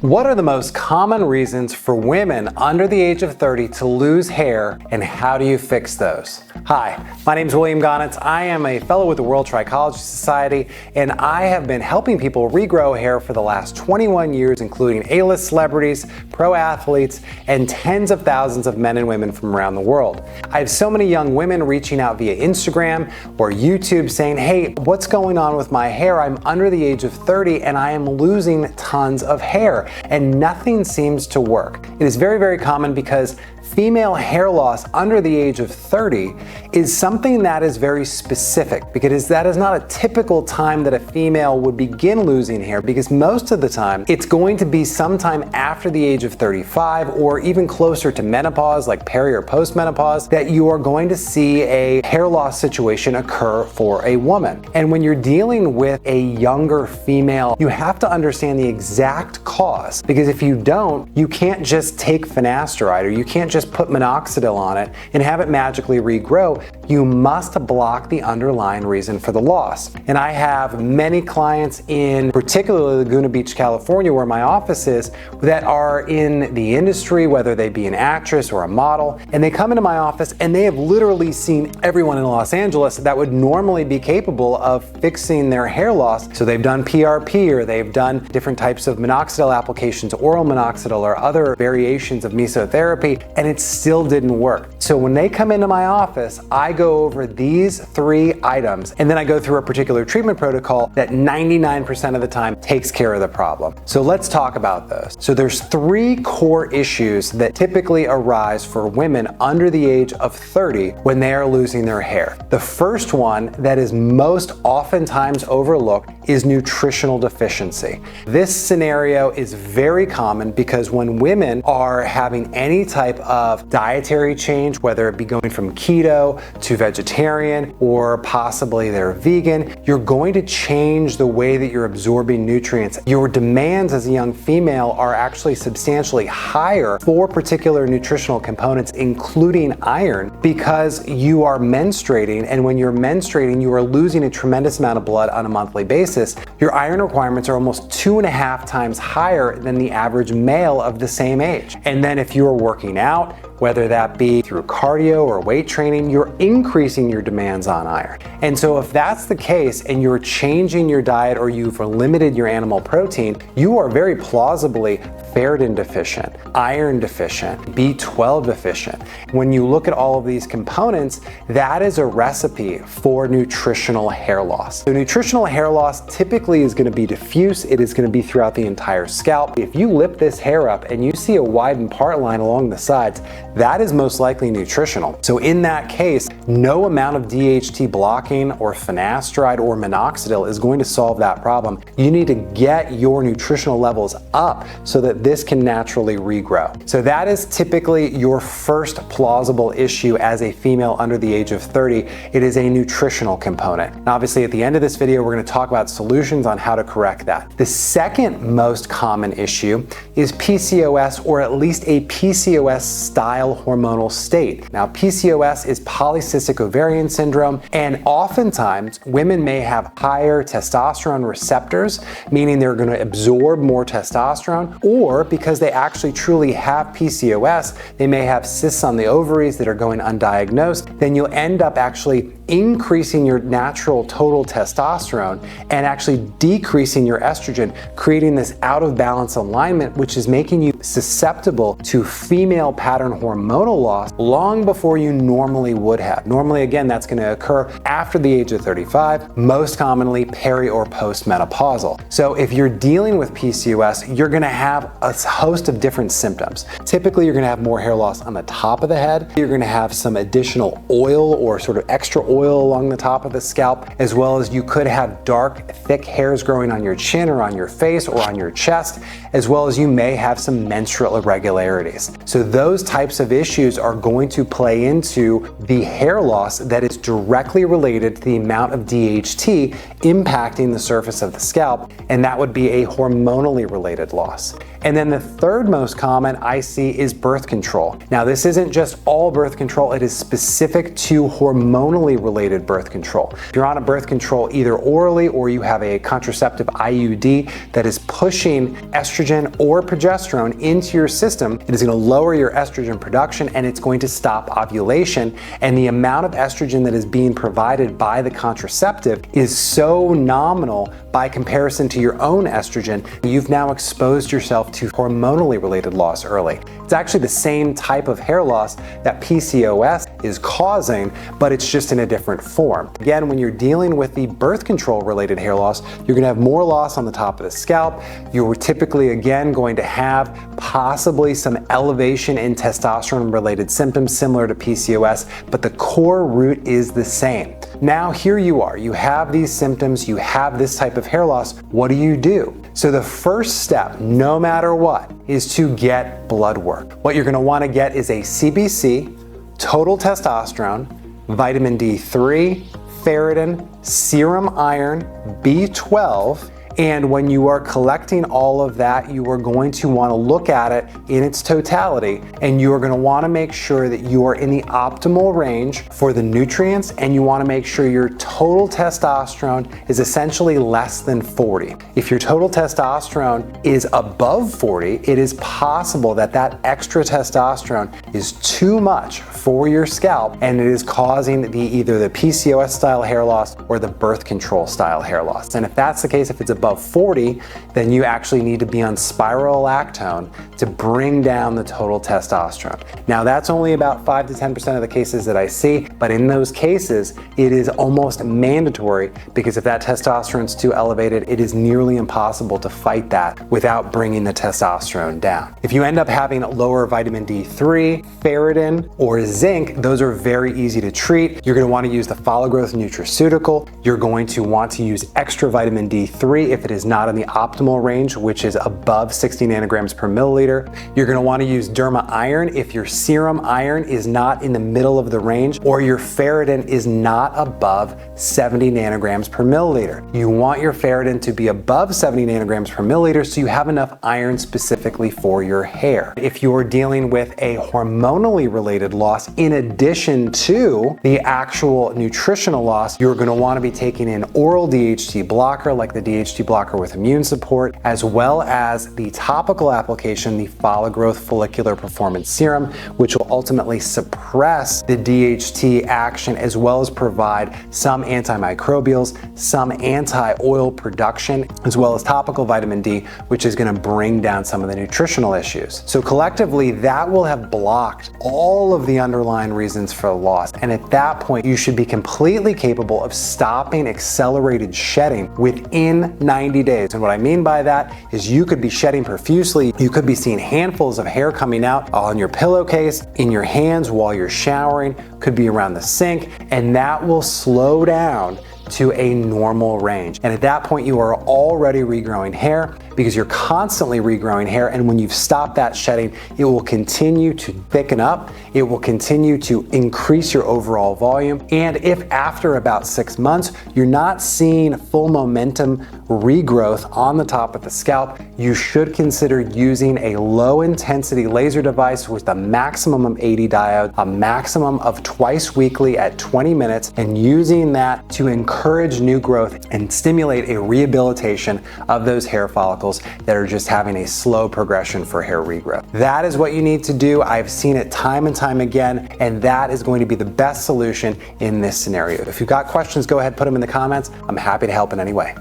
What are the most common reasons for women under the age of 30 to lose hair, and how do you fix those? Hi, my name is William Gaunitz. I am a fellow with the World Trichology Society, and I have been helping people regrow hair for the last 21 years, including A-list celebrities, pro athletes, and tens of thousands of men and women from around the world. I have so many young women reaching out via Instagram or YouTube saying, hey, what's going on with my hair? I'm under the age of 30 and I am losing tons of hair, and nothing seems to work. It is very, very common because female hair loss under the age of 30 is something that is very specific, because that is not a typical time that a female would begin losing hair, because most of the time it's going to be sometime after the age of 35 or even closer to menopause, like peri or postmenopause, that you are going to see a hair loss situation occur for a woman. And when you're dealing with a younger female, you have to understand the exact cause, because if you don't, you can't just take finasteride or you can't just put minoxidil on it and have it magically regrow. You must block the underlying reason for the loss. And I have many clients in particularly Laguna Beach, California, where my office is, that are in the industry, whether they be an actress or a model, and they come into my office and they have literally seen everyone in Los Angeles that would normally be capable of fixing their hair loss. So they've done PRP, or they've done different types of minoxidil applications, oral minoxidil, or other variations of mesotherapy, and it still didn't work. So when they come into my office, I go over these 3 items, and then I go through a particular treatment protocol that 99% of the time takes care of the problem. So let's talk about those. So there's 3 core issues that typically arise for women under the age of 30 when they are losing their hair. The first one that is most oftentimes overlooked is nutritional deficiency. This scenario is very common because when women are having any type of dietary change, whether it be going from keto to vegetarian or possibly they're vegan, you're going to change the way that you're absorbing nutrients. Your demands as a young female are actually substantially higher for particular nutritional components, including iron, because you are menstruating, and when you're menstruating, you are losing a tremendous amount of blood on a monthly basis. Your iron requirements are almost 2.5 times higher than the average male of the same age. And then if you're working out, whether that be through cardio or weight training, you're increasing your demands on iron. And so if that's the case and you're changing your diet or you've limited your animal protein, you are very plausibly ferritin deficient, iron deficient, B12 deficient. When you look at all of these components, that is a recipe for nutritional hair loss. So nutritional hair loss typically is going to be diffuse. It is going to be throughout the entire scalp. If you lift this hair up and you see a widened part line along the sides, that is most likely nutritional. So in that case, no amount of DHT blocking or finasteride or minoxidil is going to solve that problem. You need to get your nutritional levels up so that this can naturally regrow. So that is typically your first plausible issue as a female under the age of 30. It is a nutritional component. And obviously at the end of this video, we're going to talk about solutions on how to correct that. The second most common issue is PCOS, or at least a PCOS style hormonal state. Now, PCOS is polycystic ovarian syndrome, and oftentimes women may have higher testosterone receptors, meaning they're going to absorb more testosterone, or because they actually truly have PCOS, they may have cysts on the ovaries that are going undiagnosed. Then you'll end up actually increasing your natural total testosterone and actually decreasing your estrogen, creating this out of balance alignment, which is making you susceptible to female pattern hormonal loss long before you normally would have. Normally, again, that's going to occur after the age of 35, most commonly peri or postmenopausal. So if you're dealing with PCOS, you're going to have a host of different symptoms. Typically, you're going to have more hair loss on the top of the head. You're going to have some additional oil or sort of extra oil along the top of the scalp, as well as you could have dark, thick hairs growing on your chin or on your face or on your chest, as well as you may have some menstrual irregularities. So those types of issues are going to play into the hair loss that is directly related to the amount of DHT impacting the surface of the scalp, and that would be a hormonally related loss. And then the third most common I see is birth control. Now, this isn't just all birth control, it is specific to hormonally related birth control. If you're on a birth control either orally or you have a contraceptive IUD that is pushing estrogen or progesterone into your system, it is going to lower your estrogen production and it's going to stop ovulation. And the amount of estrogen that is being provided by the contraceptive is so nominal by comparison to your own estrogen, you've now exposed yourself to hormonally related loss early. It's actually the same type of hair loss that PCOS is causing, but it's just in a different form. Again, when you're dealing with the birth control related hair loss, you're going to have more loss on the top of the scalp. You're typically, again, going to have possibly some elevation in testosterone related symptoms similar to PCOS, but the core root is the same. Now here you are, you have these symptoms, you have this type of hair loss. What do? So the first step, no matter what, is to get blood work. What you're going to want to get is a CBC, total testosterone, vitamin D3, ferritin, serum iron, B12, and when you are collecting all of that, you are going to want to look at it in its totality, and you are going to want to make sure that you are in the optimal range for the nutrients, and you want to make sure your total testosterone is essentially less than 40. If your total testosterone is above 40, it is possible that that extra testosterone is too much for your scalp, and it is causing either the PCOS style hair loss or the birth control style hair loss. And if that's the case, if it's above 40, then you actually need to be on spironolactone to bring down the total testosterone. Now that's only about 5 to 10% of the cases that I see, but in those cases, it is almost mandatory because if that testosterone is too elevated, it is nearly impossible to fight that without bringing the testosterone down. If you end up having lower vitamin D3, ferritin, or zinc, those are very easy to treat. You're going to want to use the Follow Growth Nutraceutical. You're going to want to use extra vitamin D3 if it is not in the optimal range, which is above 60 nanograms per milliliter. You're going to want to use derma iron if your serum iron is not in the middle of the range or your ferritin is not above 70 nanograms per milliliter. You want your ferritin to be above 70 nanograms per milliliter so you have enough iron specifically for your hair. If you're dealing with a hormonally related loss in addition to the actual nutritional loss, you're going to want to be taking an oral DHT blocker like the DHT blocker with immune support, as well as the topical application, the Follow Growth Follicular Performance Serum, which will ultimately suppress the DHT action as well as provide some antimicrobials, some anti-oil production, as well as topical vitamin D, which is going to bring down some of the nutritional issues. So collectively, that will have blocked all of the underlying reasons for loss. And at that point, you should be completely capable of stopping accelerated shedding within 90 days. And what I mean by that is you could be shedding profusely. You could be seeing handfuls of hair coming out on your pillowcase, in your hands while you're showering, could be around the sink, and that will slow down to a normal range. And at that point, you are already regrowing hair because you're constantly regrowing hair. And when you've stopped that shedding, it will continue to thicken up. It will continue to increase your overall volume. And if after about 6 months, you're not seeing full momentum regrowth on the top of the scalp, you should consider using a low intensity laser device with a maximum of 80 diodes, a maximum of twice weekly at 20 minutes, and using that to encourage new growth and stimulate a rehabilitation of those hair follicles that are just having a slow progression for hair regrowth. That is what you need to do. I've seen it time and time again, and that is going to be the best solution in this scenario. If you've got questions, go ahead, put them in the comments. I'm happy to help in any way.